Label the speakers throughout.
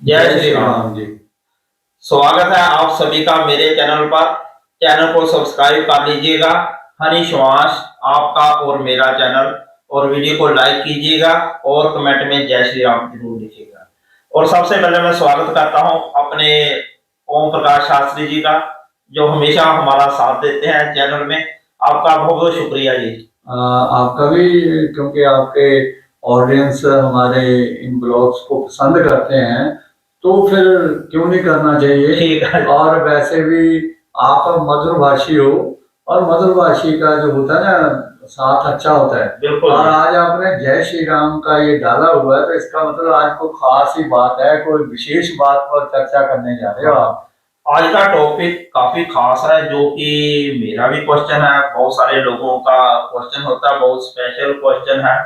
Speaker 1: जय श्री राम जी। स्वागत है आप सभी का मेरे चैनल पर। चैनल को सब्सक्राइब कर लीजिएगा। हनी श्वास आपका और मेरा चैनल, और वीडियो को लाइक कीजिएगा और कमेंट में जय श्री राम जरूर लिखिएगा। और सबसे पहले मैं स्वागत करता हूं अपने ओम प्रकाश शास्त्री जी का, जो हमेशा हमारा साथ देते हैं चैनल में। आपका बहुत बहुत शुक्रिया जी।
Speaker 2: आपका भी, क्योंकि आपके ऑडियंस हमारे इन ब्लॉग्स को पसंद करते हैं तो फिर क्यों नहीं करना चाहिए।
Speaker 1: ठीक है।
Speaker 2: और वैसे भी आप मधुरभाषी हो, और मधुरभाषी का जो होता है ना साथ अच्छा होता है।
Speaker 1: बिल्कुल।
Speaker 2: और आज आपने जय श्री राम का ये डाला हुआ है तो इसका मतलब आज को खास ही बात है, कोई विशेष बात पर चर्चा करने जा रहे हो आप।
Speaker 1: आज का टॉपिक काफी खास है, जो कि मेरा भी क्वेश्चन है, बहुत सारे लोगों का क्वेश्चन होता है, बहुत स्पेशल क्वेश्चन है।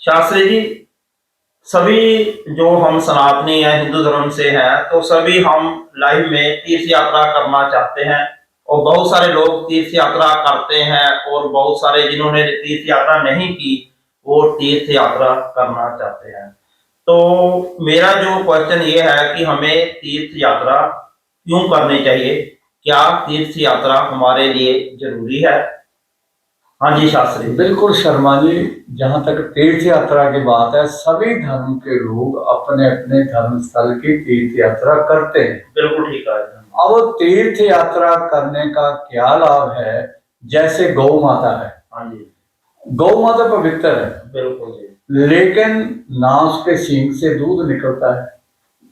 Speaker 1: शास्त्री जी, सभी जो हम सनातनी हैं, हिंदू धर्म से हैं, तो सभी हम लाइफ में तीर्थ यात्रा करना चाहते हैं। और बहुत सारे लोग तीर्थ यात्रा करते हैं, और बहुत सारे जिन्होंने तीर्थ यात्रा नहीं की वो तीर्थ यात्रा करना चाहते हैं। तो मेरा जो क्वेश्चन ये है कि हमें तीर्थ यात्रा क्यों करनी चाहिए? क्या तीर्थ यात्रा हमारे लिए जरूरी है? हाँ जी शास्त्री।
Speaker 2: बिल्कुल शर्मा जी, जहाँ तक तीर्थ यात्रा की बात है, सभी धर्म के लोग अपने अपने धर्म स्थल की तीर्थ यात्रा करते हैं।
Speaker 1: बिल्कुल ठीक है।
Speaker 2: अब तीर्थ यात्रा करने का क्या लाभ है? जैसे गौ माता है,
Speaker 1: हाँ जी,
Speaker 2: गौ माता पवित्र है,
Speaker 1: बिल्कुल जी।
Speaker 2: लेकिन ना उसके सींग से दूध निकलता है,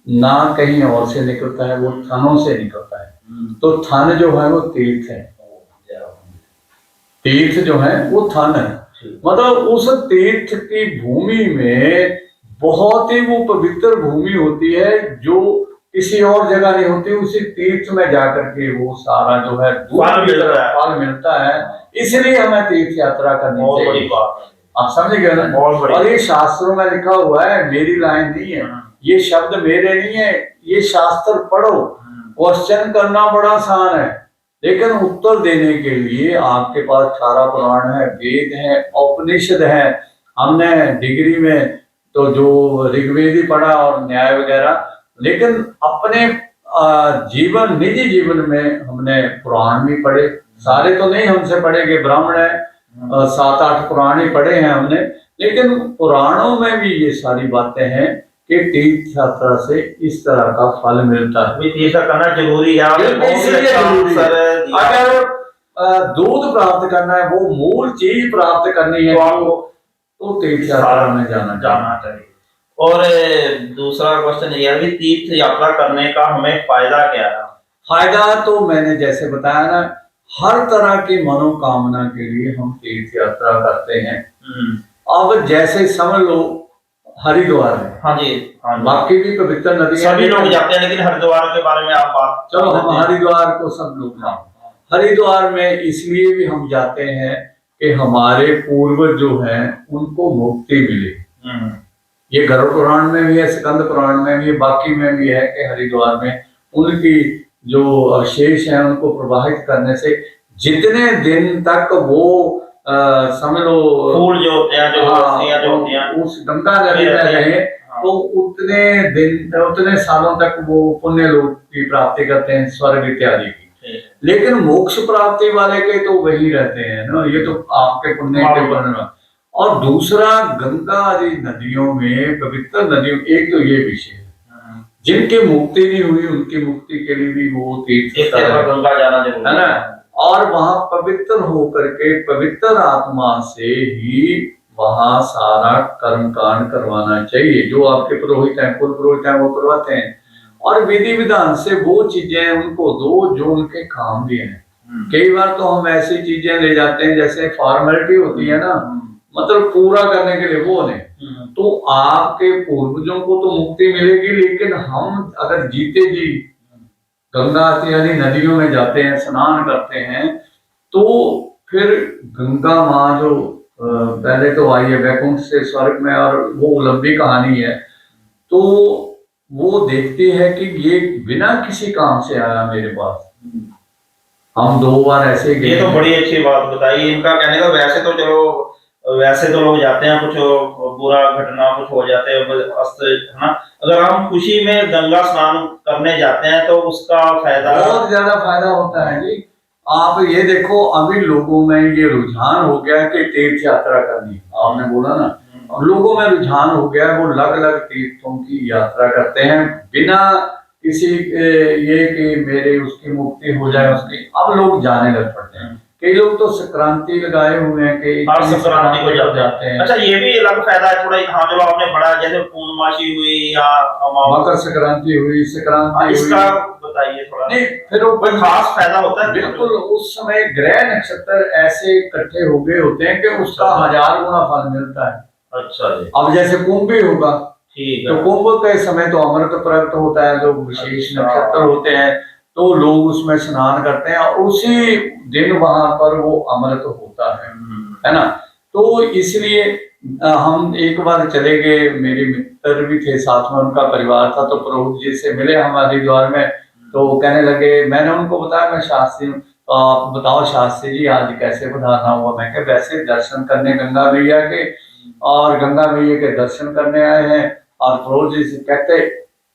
Speaker 2: ना कहीं और से निकलता है, वो थनों से निकलता है। तो थन जो है वो तीर्थ है, तीर्थ जो है वो थन है। मतलब उस तीर्थ की भूमि में बहुत ही वो पवित्र भूमि होती है, जो किसी और जगह नहीं होती। उसी तीर्थ में जाकर के वो सारा जो है फल मिलता है। इसलिए हमें तीर्थ यात्रा करनी चाहिए। आप समझ गए ना? और ये शास्त्रों में लिखा हुआ है, मेरी लाइन नहीं है, ये शब्द मेरे नहीं है, ये शास्त्र पढ़ो। क्वेश्चन करना बड़ा आसान है, लेकिन उत्तर देने के लिए आपके पास 18 पुराण है, वेद है, उपनिषद है। हमने डिग्री में तो जो ऋग्वेद ही पढ़ा और न्याय वगैरह, लेकिन अपने जीवन, निजी जीवन में हमने पुराण भी पढ़े। सारे तो नहीं हमसे पढ़े गए, ब्राह्मण है, 7-8 पुराण ही पढ़े हैं हमने। लेकिन पुराणों में भी ये सारी बातें हैं कि तीर्थ यात्रा से इस तरह का फल मिलता है।
Speaker 1: तीर्थ करना जरूरी है।
Speaker 2: अगर दूध प्राप्त करना है, वो मूल चीज प्राप्त करनी है, तो तीर्थ यात्रा में जाना चाहिए।
Speaker 1: और दूसरा क्वेश्चन ये है कि तीर्थ यात्रा करने का हमें फायदा क्या है?
Speaker 2: फायदा तो मैंने जैसे बताया ना, हर तरह की मनोकामना के लिए हम तीर्थ यात्रा करते हैं। अब जैसे समझ लो हरिद्वार है।
Speaker 1: हाँ जी, हाँ जी।
Speaker 2: बाकी भी पवित्र नदी
Speaker 1: सभी लोग जाते हैं, लेकिन हरिद्वार के बारे में आप बात।
Speaker 2: चलो हम हरिद्वार को सब लोग ना, हरिद्वार में इसलिए भी हम जाते हैं कि हमारे पूर्वज जो हैं उनको मुक्ति मिले। ये गरुड़ पुराण में भी है, स्कंद पुराण में भी है, बाकी में भी है कि हरिद्वार में उनकी जो अवशेष हैं उनको प्रवाहित करने से जितने दिन तक वो समझ लो
Speaker 1: फूल जो होते हैं, जो होती हैं,
Speaker 2: उस गंगा नदी में रहे, तो उतने दिन, उतने सालों तक वो पुण्य लोक की प्राप्ति करते हैं, स्वर्ग इत्यादि की। लेकिन मोक्ष प्राप्ति वाले के तो वही रहते हैं ना, ये तो आपके पुण्य के पुण्य। और दूसरा, गंगा आदि नदियों में, पवित्र नदियों, एक तो ये विषय है, जिनकी मुक्ति नहीं हुई उनकी मुक्ति के लिए भी वो तीर्थ
Speaker 1: गंगा जाना जरूरी
Speaker 2: है ना। और वहां पवित्र होकर के पवित्र आत्मा से ही वहां सारा कर्म कांड करवाना चाहिए। जो आपके पुरोहित हैं, कुल पुरोहित हैं, वो करवाते हैं। और विधि विधान से वो चीजें उनको दो जो उनके काम भी हैं। कई बार तो हम ऐसी चीजें ले जाते हैं जैसे फॉर्मेलिटी होती है ना, मतलब पूरा करने के लिए, वो नहीं। तो आपके पूर्वजों को तो मुक्ति मिलेगी, लेकिन हम अगर जीते जी गंगा इत्यादि नदियों में जाते हैं, स्नान करते हैं, तो फिर गंगा माँ जो पहले तो आई है वैकुंठ से स्वर्ग में, और वो लंबी कहानी है, तो वो देखती है कि ये बिना किसी काम से आया मेरे पास। हम 2 बार ऐसे गए।
Speaker 1: ये तो बड़ी अच्छी बात बताई। इनका कहने का वैसे तो चलो वैसे तो लोग जाते हैं, कुछ बुरा घटना कुछ हो जाते हैं अस्त, है ना। अगर हम खुशी में गंगा स्नान करने जाते हैं तो उसका फायदा
Speaker 2: बहुत ज्यादा फायदा होता है जी। आप ये देखो, अभी लोगों में ये रुझान हो गया है कि तीर्थ यात्रा करनी, आपने बोला ना, अब लोगों में रुझान हो गया है, वो अलग अलग तीर्थों की यात्रा करते हैं बिना किसी ये कि मेरे उसकी मुक्ति हो जाए उसकी। अब लोग जाने लग पड़ते हैं, कई लोग तो संक्रांति लगाए हुए हैं कि
Speaker 1: हर संक्रांति को
Speaker 2: को
Speaker 1: जाते हैं। अच्छा, ये भी अलग फायदा है थोड़ा, हाँ जो आपने बड़ा, जैसे पूर्णमासी हुई या
Speaker 2: मकर संक्रांति हुई, संक्रांति हुई,
Speaker 1: इसका बताइए थोड़ा।
Speaker 2: नहीं, फिर वो
Speaker 1: कोई खास फायदा होता है?
Speaker 2: बिल्कुल, उस समय ग्रह नक्षत्र ऐसे इकट्ठे हो गए होते हैं कि उसका 1000 गुना फल मिलता है।
Speaker 1: अच्छा जी।
Speaker 2: अब जैसे कुंभ भी होगा,
Speaker 1: ठीक
Speaker 2: तो
Speaker 1: है।
Speaker 2: कुंभ के समय तो अमृत प्रकट होता है, जो विशेष नक्षत्र होते हैं, तो लोग उसमें स्नान करते हैं और उसी दिन वहां पर वो अमृत होता है ना। तो इसलिए हम एक बार चले गए, मेरे मित्र भी थे साथ में, उनका परिवार था, तो पुरोहित जी से मिले हम हरिद्वार में। तो कहने लगे, मैंने उनको बताया मैं शास्त्री हूँ, तो आप बताओ शास्त्री जी आज कैसे पधारना हुआ। मैं कहा वैसे दर्शन करने गंगा मैया के, और गंगा मैया के दर्शन करने आए हैं। और पुरोहित जी से कहते,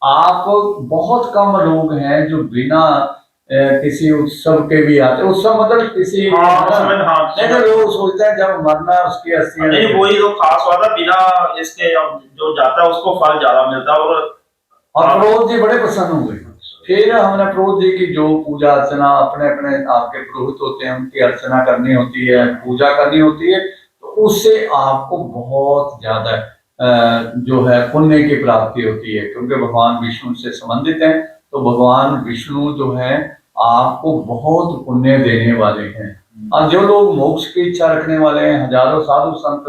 Speaker 2: आप बहुत कम लोग हैं जो बिना किसी उत्सव के भी आते। उत्सव मतलब किसी,
Speaker 1: हाँ,
Speaker 2: नहीं तो लोग सोचते हैं जब मरना उसकी अस्थियां,
Speaker 1: नहीं वही तो खास बात है, बिना इसके अब जो जाता है उसको फल ज्यादा मिलता है। और
Speaker 2: पुरोहित जी बड़े प्रसन्न हुए। फिर हमने पुरोहित जी की जो पूजा अर्चना, अपने अपने आपके पुरोहित होते हैं, उनकी अर्चना करनी होती है, पूजा करनी होती है, तो उससे आपको बहुत ज्यादा जो है पुण्य की प्राप्ति होती है, क्योंकि भगवान विष्णु से संबंधित हैं। तो भगवान विष्णु जो है आपको बहुत पुण्य देने वाले हैं। और जो लोग मोक्ष की इच्छा रखने वाले हैं, हजारों साधु संत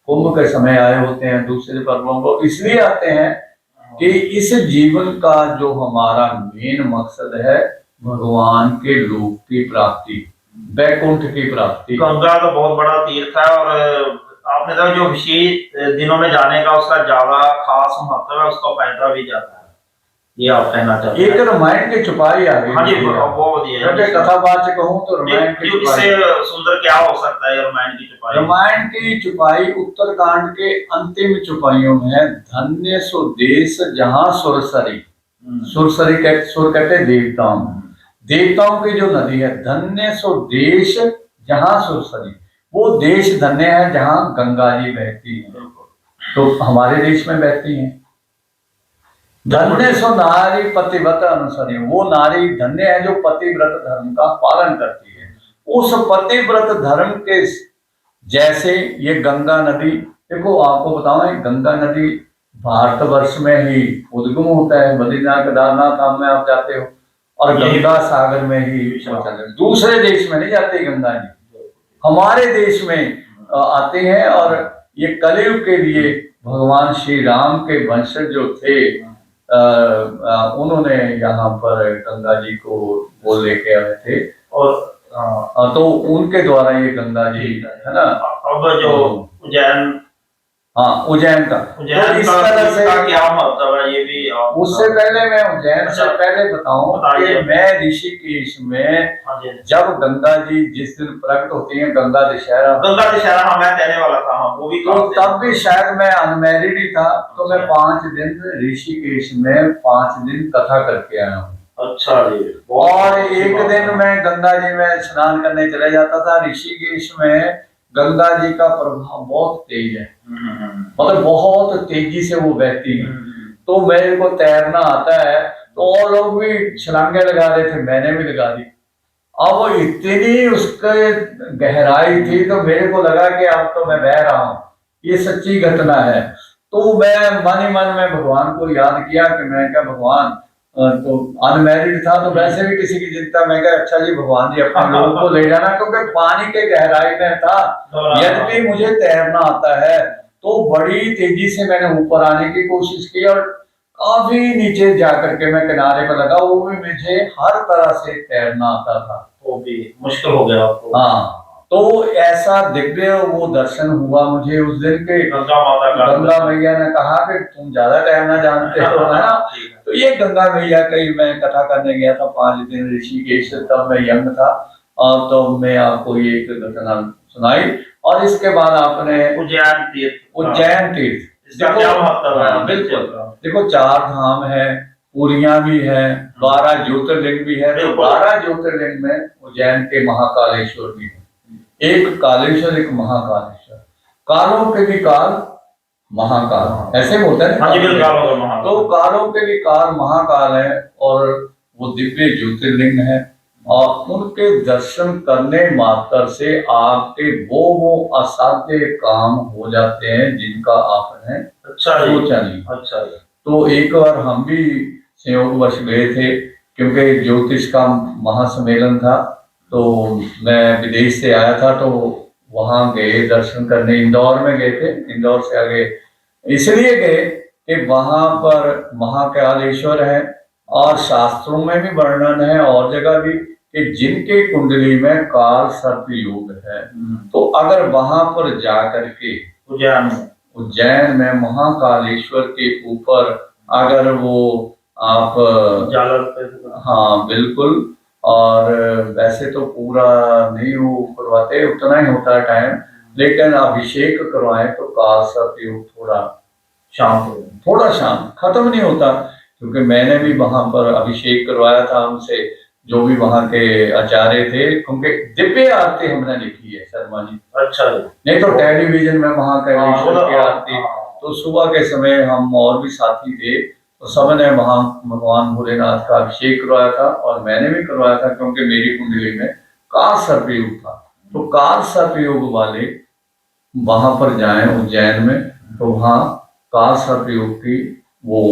Speaker 2: कुंभ के समय आए होते हैं, दूसरे पर्वों को इसलिए आते हैं कि इस जीवन का जो हमारा मेन मकसद है, भगवान के लोक की प्राप्ति, वैकुंठ की प्राप्ति।
Speaker 1: गंगा तो बहुत बड़ा तीर्थ है, और आपने तो जो विशेष दिनों में जाने का उसका ज्यादा खास महत्व है, उसका फायदा भी ज्यादा है, ये आप कहना चाहते हैं?
Speaker 2: एक रामायण की छुपाई आ गई।
Speaker 1: हाँ जी, वो दिया है।
Speaker 2: कथावाचक कहूँ तो रामायण की छुपाई,
Speaker 1: इससे सुंदर क्या हो सकता है रामायण की छुपाई?
Speaker 2: रामायण की छुपाई उत्तरकांड के अंतिम छुपाइयों में है। धन्य सो देश जहाँ सुरसरी, सुरसरी कहते, सुर कहते देवताओं, देवताओं की जो नदी है, धन्य सो देश जहाँ सुरसरी, वो देश धन्य है जहाँ गंगा जी बहती है, तो हमारे देश में बहती है। धन्य सो नारी पतिव्रत अनुसरी, वो नारी धन्य है जो पतिव्रत धर्म का पालन करती है। उस पतिव्रत धर्म के जैसे ये गंगा नदी, देखो आपको बताऊं, गंगा नदी भारतवर्ष में ही उद्गम होता है, बद्रीनाथ केदारनाथ धाम में आप जाते हो, और गंगा सागर में ही दूसरे देश में नहीं जाती गंगा जी, हमारे देश में आते हैं। और ये कलयुग के लिए भगवान श्री राम के वंशज जो थे, उन्होंने यहाँ पर गंगा जी को वो लेके आए थे, और तो उनके द्वारा ये गंगा जी है ना।
Speaker 1: अब जो उज्जैन,
Speaker 2: हाँ उज्जैन का, तो इस तरह से
Speaker 1: क्या महत्व है ये भी
Speaker 2: उससे पहले मैं उज्जैन से पहले बताऊं कि मैं ऋषिकेश में जब गंगा जी जिस दिन प्रकट होती है, गंगा दशहरा,
Speaker 1: हाँ मैं कहने वाला था, हाँ वो भी,
Speaker 2: तो तब भी शायद मैं अनमैरिड ही था, तो मैं 5 दिन ऋषिकेश में 5 दिन कथा करके आया हूँ।
Speaker 1: अच्छा जी।
Speaker 2: और एक दिन मैं गंगा जी में स्नान करने चले जाता था। ऋषिकेश में गंगा जी का प्रभाव बहुत तेज है, मतलब बहुत तेजी से वो बहती है, तो मेरे को तैरना आता है, तो और लोग भी छलांगे लगा रहे थे, मैंने भी लगा दी। अब इतनी उसके गहराई थी, तो मेरे को लगा कि अब तो मैं बह रहा हूँ, ये सच्ची घटना है। तो मैं मन ही मन में भगवान को याद किया कि मैं क्या भगवान, तो अनमैरिड था तो वैसे भी किसी की चिंता, मैं कहा अच्छा जी भगवान जी अपने लोगों को ले जाना, क्योंकि पानी के गहराई में था, यद्यपि मुझे तैरना आता है। तो बड़ी तेजी से मैंने ऊपर आने की कोशिश की, और काफी नीचे जाकर के मैं किनारे पर लगा, वो भी मुझे हर तरह से तैरना आता था,
Speaker 1: वो भी मुश्किल हो गया आपको।
Speaker 2: हाँ, तो ऐसा दिव्य वो दर्शन हुआ मुझे उस दिन के।
Speaker 1: गंगा माता का,
Speaker 2: गंगा मैया ने कहा कि तुम ज्यादा तैरना जानते हो, है ना। तो ये गंगा मैया का ही मैं कथा करने गया था 5 दिन ऋषिकेश, तब मैं यंग था, और तो मैं आपको ये एक घटना सुनाई। और इसके बाद आपने
Speaker 1: उज्जैन तीर्थ,
Speaker 2: उज्जैन तीर्थ,
Speaker 1: इसका क्या महत्व है?
Speaker 2: बिल्कुल, देखो 4 धाम है, पुरियां भी है, 12 ज्योतिर्लिंग भी है। तो
Speaker 1: बिल्कुल।
Speaker 2: 12 ज्योतिर्लिंग में उज्जैन के महाकालेश्वर भी है। एक कालेश्वर, एक महाकालेश्वर। कालों के भी काल, महाकाल, ऐसे बोलते हैं
Speaker 1: हाँ जी, बिल्कुल, कालों का महाकाल।
Speaker 2: तो कालों के भी काल महाकाल है, और वो दिव्य ज्योतिर्लिंग है। और उनके दर्शन करने मात्र से आपके वो असाध्य काम हो जाते हैं जिनका आपने
Speaker 1: अच्छा जी,
Speaker 2: सोचा नहीं।
Speaker 1: अच्छा जी।
Speaker 2: तो एक बार हम भी संयोगवश गए थे, क्योंकि ज्योतिष का महासम्मेलन था, तो मैं विदेश से आया था, तो वहां गए दर्शन करने। इंदौर में गए थे, इंदौर से आगे इसलिए गए कि वहां पर महाकालेश्वर है, और शास्त्रों में भी वर्णन है और जगह भी कि जिनके कुंडली में काल सर्प योग है, तो अगर वहां पर जाकर के उज्जैन में महाकालेश्वर के ऊपर अगर वो आप हाँ बिल्कुल, और वैसे तो पूरा नहीं वो करवाते, उतना ही होता है टाइम, लेकिन अभिषेक करवाएं तो काल सर्प योग थोड़ा शांत, खत्म नहीं होता। क्योंकि मैंने भी वहां पर अभिषेक करवाया था उनसे, जो भी वहां के आचार्य थे, क्योंकि दिव्य आरती हमने लिखी है शर्मा जी। अच्छा जी। नहीं तो टेलीविजन में महाकालेश्वर की आरती, तो सुबह के समय हम और भी साथी थे, तो सबने वहां भगवान भोलेनाथ का अभिषेक करवाया था, और मैंने भी करवाया था, क्योंकि मेरी कुंडली में काल सर्प योग था। तो काल सर्प योग वाले वहां पर जाएं उज्जैन में, तो वहां काल सर्प योग की वो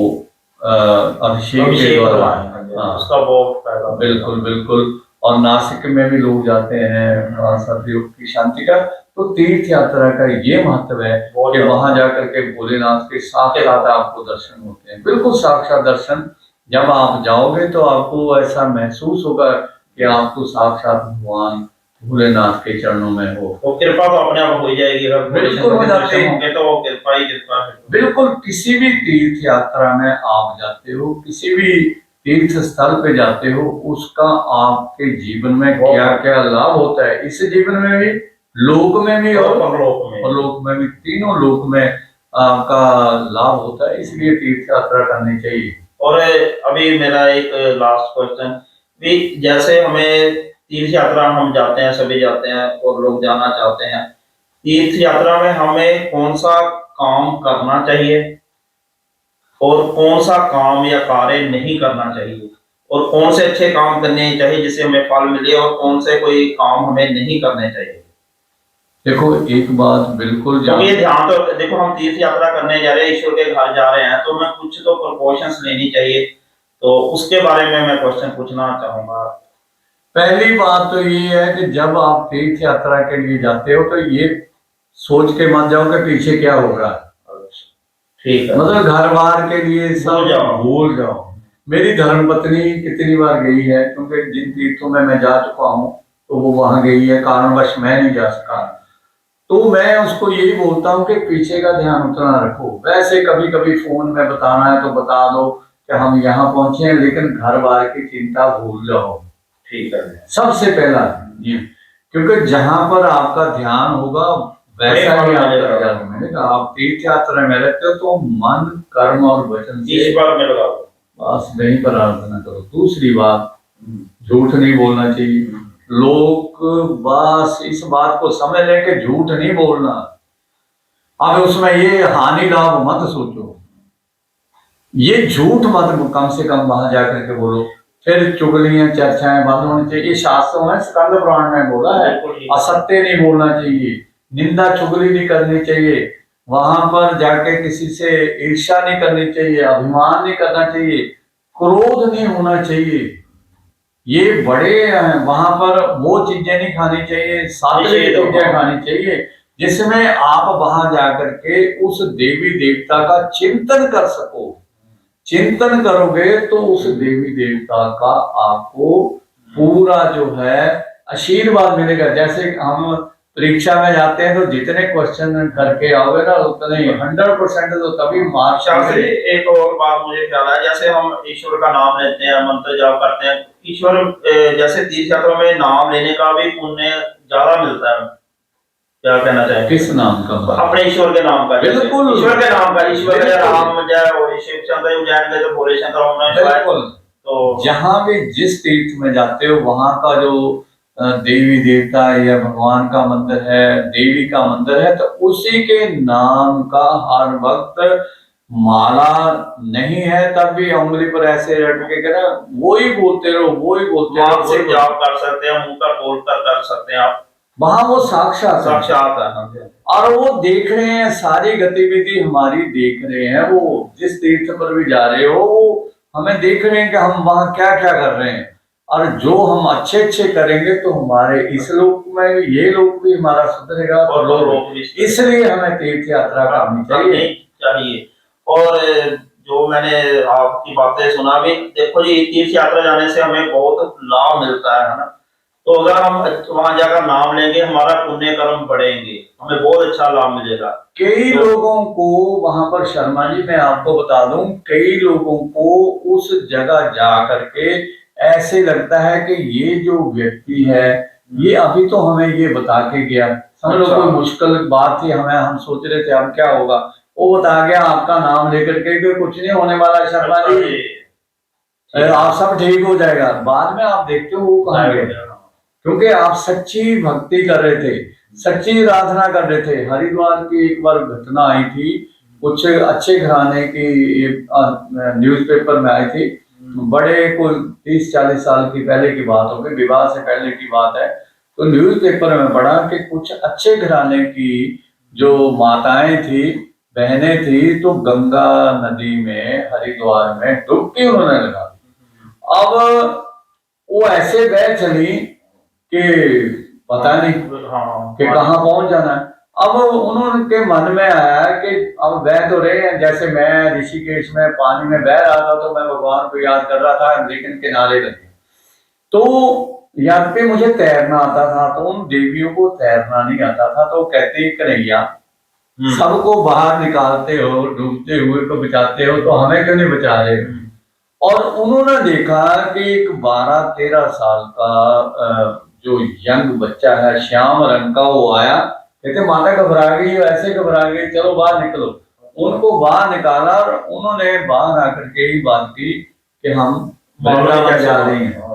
Speaker 2: अभिषेक के द्वारा, हाँ उसका बहुत फायदा, बिल्कुल बिल्कुल। और नासिक में भी लोग जाते हैं काल सर्प योग की शांति का। तो तीर्थ यात्रा का ये महत्व है कि वहां जाकर के भोलेनाथ के साक्षात आपको दर्शन होते हैं, बिल्कुल साक्षात दर्शन। जब आप जाओगे तो आपको ऐसा महसूस होगा कि आपको साक्षात भगवान भोलेनाथ के चरणों में हो। वो कृपा तो अपने आप हो जाएगी, अगर बिल्कुल हो जाते हैं तो वो कृपा ही कृपा है। बिल्कुल, किसी भी तीर्थ यात्रा में आप जाते हो, किसी भी तीर्थ स्थल पे जाते हो, उसका आपके जीवन में क्या क्या लाभ होता है, इस जीवन में भी, लोक में भी और परलोक में भी, तीनों लोक में का लाभ होता है। इसलिए तीर्थ यात्रा करनी चाहिए। और अभी मेरा एक लास्ट क्वेश्चन भी, जैसे हमें तीर्थ यात्रा हम जाते हैं, सभी जाते हैं और लोग जाना चाहते हैं, तीर्थ यात्रा में हमें कौन सा काम करना चाहिए और कौन सा काम या कार्य नहीं करना चाहिए, और कौन से अच्छे काम करने चाहिए जिससे हमें फल मिले, और कौन से कोई काम हमें नहीं करने चाहिए? देखो एक बात बिल्कुल, तो ये ध्यान, तो देखो हम तीर्थ यात्रा करने जा रहे हैं, ईश्वर के घर जा रहे हैं, तो हमें कुछ तो प्रिकॉशंस लेनी चाहिए, तो उसके बारे में मैं क्वेश्चन पूछना चाहूंगा। पहली बात तो ये है कि जब आप तीर्थ यात्रा के लिए जाते हो, तो ये सोच के मत जाओ कि पीछे क्या होगा। ठीक है, मतलब घर बार के लिए सब भूल जाओ। मेरी धर्मपत्नी कितनी बार गई है, क्योंकि जिन तीर्थों में मैं जा चुका हूँ तो वो वहां गई है, कारणवश मैं नहीं जा सका, तो मैं उसको यही बोलता हूँ कि पीछे का ध्यान उतना रखो। वैसे कभी कभी फोन में बताना है तो बता दो कि हम यहाँ पहुंचे हैं, लेकिन घर बार की चिंता भूल जाओ। ठीक है, सबसे पहला ये, क्योंकि जहां पर आपका ध्यान होगा वैसा ही आपका ध्यान मिलेगा। आप तीर्थ यात्रा में रहते हो तो मन, कर्म और वचन से ईश्वर में लगाओ, बस नहीं प्रार्थना करो। दूसरी बात, झूठ नहीं बोलना चाहिए। लोग बस इस बात को समझ लें कि झूठ नहीं बोलना, अब उसमें ये हानि लाभ मत सोचो, ये झूठ मत कम से कम वहां जाकर के बोलो। फिर चुगलियां चर्चाएं बंद होनी चाहिए। शास्त्रों में, स्कंद पुराण में बोला है, असत्य नहीं बोलना चाहिए, निंदा चुगली नहीं करनी चाहिए, वहां पर जाके किसी से ईर्ष्या नहीं करनी चाहिए, अभिमान नहीं करना चाहिए, क्रोध नहीं होना चाहिए। ये बड़े वहां पर वो चीजें नहीं खानी चाहिए, सात्विक चीजें खानी चाहिए, जिसमें आप वहां जाकर के उस देवी देवता का चिंतन कर सको। चिंतन करोगे तो उस देवी देवता का आपको पूरा जो है आशीर्वाद मिलेगा। जैसे हम परीक्षा में जाते हैं तो जितने क्वेश्चन करके आओगे ना, उतने 100% तो तभी मार्क्स। शास्त्री, एक और बात मुझे ख्याल है, जैसे हम ईश्वर का नाम लेते हैं, मंत्र जाप करते हैं, ईश्वर जैसे तीर्थ यात्रा में नाम लेने का भी पुण्य ज्यादा मिलता है,
Speaker 1: क्या कहना चाहेंगे?
Speaker 2: किस नाम का बात?
Speaker 1: अपने ईश्वर के नाम का, जैसे
Speaker 2: बिल्कुल।
Speaker 1: ईश्वर के नाम का, ईश्वर जय
Speaker 2: बिल्कुल।
Speaker 1: राम जय और शिव शंकर उज्जैन गए तो भोले शंकर ओम नमः शिवाय।
Speaker 2: बिल्कुल।
Speaker 1: तो
Speaker 2: जहाँ भी जिस तीर्थ में जाते हो वहां का जो देवी देवता या भगवान का मंदिर है, देवी का मंदिर है, तो उसी के नाम का हर वक्त माला नहीं है तब भी उंगली पर ऐसे रट के ना वही बोलते रहो, वही बोलते रहो,
Speaker 1: माँ से जाप कर सकते हैं, मुंह पर बोलकर कर सकते हैं आप,
Speaker 2: वहां वो साक्षात है।
Speaker 1: साक्षात है।
Speaker 2: और वो देख रहे हैं, सारी गतिविधि हमारी देख रहे हैं, वो जिस तीर्थ पर भी जा रहे हो वो हमें देख रहे हैं कि हम वहां क्या क्या कर रहे हैं। और जो हम अच्छे अच्छे करेंगे तो हमारे इस लोक में ये लोक भी हमारा सुधरेगा और लोग, इसलिए हमें तीर्थ यात्रा करनी
Speaker 1: चाहिए। और जो मैंने आपकी बातें सुना भी, देखो जी तीर्थ यात्रा जाने से हमें बहुत लाभ मिलता है ना। तो अगर हम वहां जाकर नाम लेंगे हमारा पुण्य कर्म बढ़ेंगे, हमें बहुत अच्छा लाभ मिलेगा।
Speaker 2: कई लोगों को वहां पर, शर्मा जी मैं आपको बता दूं, कई लोगों को उस जगह जा करके ऐसे लगता है कि ये जो व्यक्ति है ये अभी तो हमें ये बता के गया, समझ लो कोई मुश्किल बात थी, हम सोच रहे थे अब क्या होगा, वो बता गया आपका नाम लेकर के कि कुछ नहीं होने वाला शर्मा जी, आप सब ठीक हो जाएगा। बाद में आप देखते हो वो कहाँ गए, क्योंकि आप सच्ची भक्ति कर रहे थे, सच्ची आराधना कर रहे थे। हरिद्वार की एक बार घटना आई थी, कुछ अच्छे घराने की न्यूज़पेपर में आई थी, बड़े कोई 30-40 साल की पहले की बात होगी, विवाह से पहले की बात है। तो न्यूज़पेपर में पढ़ा कि कुछ अच्छे घराने की जो माताएं थी, बहनें थी, तो गंगा नदी में हरिद्वार में डुबकी उन्होंने लगा दी। अब वो ऐसे बह चली कि पता नहीं कि कहाँ पहुंच जाना है। अब उन्होंने मन में आया कि अब बह तो रहे हैं, जैसे मैं ऋषिकेश में पानी में बह रहा था तो मैं भगवान को याद कर रहा था, लेकिन किनारे लगे तो यहाँ पे मुझे तैरना आता था, तो उन देवियों को तैरना नहीं आता था, तो कहते कन्हैया सबको बाहर निकालते हो, डूबते हुए को बचाते हो, तो हमें क्यों नहीं बचा रहे? और उन्होंने देखा कि एक 12-13 साल का जो यंग बच्चा है, श्याम रंग का, वो आया, कहते माता घबरा गई, ऐसे घबरा गई, चलो बाहर निकलो। उनको बाहर निकाला और उन्होंने बाहर आकर के ही बात की कि हम वृंदावन जा रहे हैं।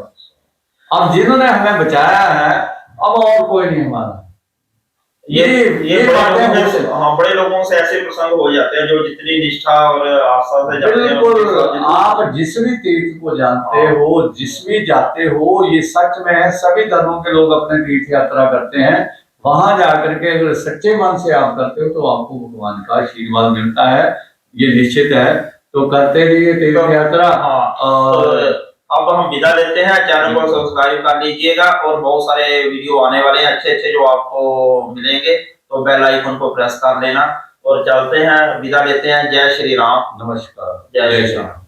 Speaker 2: अब जिन्होंने हमें बचाया है अब और कोई नहीं हमारा। ये बातें
Speaker 1: बड़े लोगों से ऐसे प्रसंग हो जाते हैं जो जितनी निष्ठा और आस्था से जाते हैं।
Speaker 2: बिल्कुल, आप जिस भी तीर्थ को जानते हो, जिस भी जाते हो, ये सच में है, सभी धर्मों के लोग अपने तीर्थ यात्रा करते हैं। वहां जाकर के अगर सच्चे मन से आप करते हो तो आपको भगवान का आशीर्वाद मिलता है, ये निश्चित है। तो करते रहिए तीर्थ यात्रा। और
Speaker 1: अब हम विदा लेते हैं, चैनल को सब्सक्राइब कर लीजिएगा और बहुत सारे वीडियो आने वाले हैं अच्छे अच्छे जो आपको मिलेंगे, तो बेल आइकन को प्रेस कर लेना। और चलते हैं, विदा लेते हैं। जय श्री राम,
Speaker 2: नमस्कार,
Speaker 1: जय श्री राम।